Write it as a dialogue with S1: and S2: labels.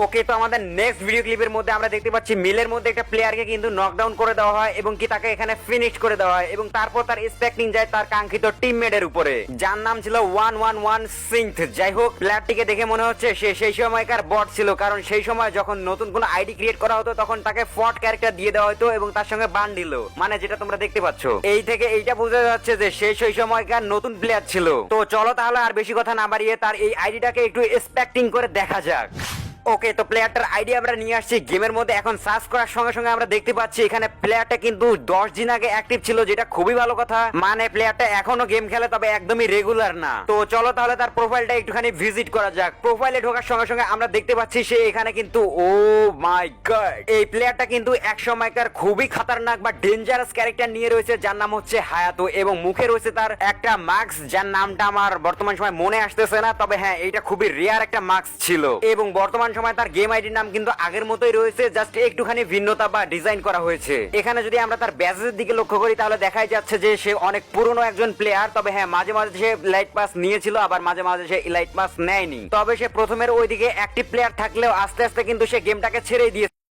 S1: ওকে, তো আমাদের next video ক্লিপের মধ্যে আমরা দেখতে পাচ্ছি মিলের মধ্যে একটা প্লেয়ারকে কিন্তু নকডাউন করে দেওয়া হয় এবং কি তাকে এখানে ফিনিশ করে দেওয়া হয় এবং তারপর তার স্পেক্টিং যায় তার কাঙ্ক্ষিত টিমমেটের উপরে, যার নাম ছিল 111 সিনথ। যাই হোক, প্লেয়ারটিকে দেখে মনে হচ্ছে সে সেই সময়কার বট ছিল, কারণ সেই সময় যখন নতুন কোনো আইডি ক্রিয়েট করা হতো তখন তাকে ফট ক্যারেক্টার দিয়ে দেওয়া হতো এবং তার সঙ্গে বান্ডিল, মানে যেটা তোমরা দেখতে পাচ্ছ। এই থেকে এইটা বোঝা যাচ্ছে যে সেই সময়কার নতুন প্লেয়ার ছিল। তো চলো তাহলে আর বেশি কথা না বাড়িয়ে তার এই আইডিটাকে একটু স্পেক্টিং করে দেখা যাক। ওকে, তো প্লেয়ারটার আইডি আমরা নিয়ে আসছি গেমের মধ্যে। এখন সার্চ করার সঙ্গে সঙ্গে আমরা দেখতে পাচ্ছি এখানে প্লেয়ারটা কিন্তু 10 দিন আগে অ্যাক্টিভ ছিল, যেটা খুবই ভালো কথা। মানে প্লেয়ারটা এখনো গেম খেলে, তবে একদমই রেগুলার না। তো চলো তাহলে তার প্রোফাইলটা একটুখানি ভিজিট করা যাক। প্রোফাইলে ঢোকার সঙ্গে সঙ্গে আমরা দেখতে পাচ্ছি সে এখানে কিন্তু, ও মাই গড, এই প্লেয়ারটা কিন্তু এক সময়কার খুবই খতরনাক বা ডেঞ্জারাস ক্যারেক্টার নিয়ে রয়েছে, যার নাম হচ্ছে হায়াতো, এবং মুখে রয়েছে তার একটা মাস্ক, যার নামটা আমার বর্তমান সময় মনে আসতেছে না, তবে হ্যাঁ এটা খুবই রেয়ার একটা মাস্ক ছিল। এবং বর্তমান সময় তার গেম আইডির নাম কিন্তু আগের মতোই রয়েছে, জাস্ট একটুখানি ভিন্নতা বা ডিজাইন করা হয়েছে। এখানে যদি আমরা তার ব্যাজের দিকে লক্ষ্য করি তাহলে দেখাই যাচ্ছে যে সে অনেক পুরনো একজন প্লেয়ার, তবে হ্যাঁ মাঝে মাঝে সে ইলাইট পাস নিয়েছিল, আবার মাঝে মাঝে সে ইলাইট পাস নেয়নি। তবে সে প্রথমের ওইদিকে অ্যাক্টিভ প্লেয়ার থাকলেও আস্তে আস্তে কিন্তু সে গেমটাকে ছেড়ে দিয়েছে।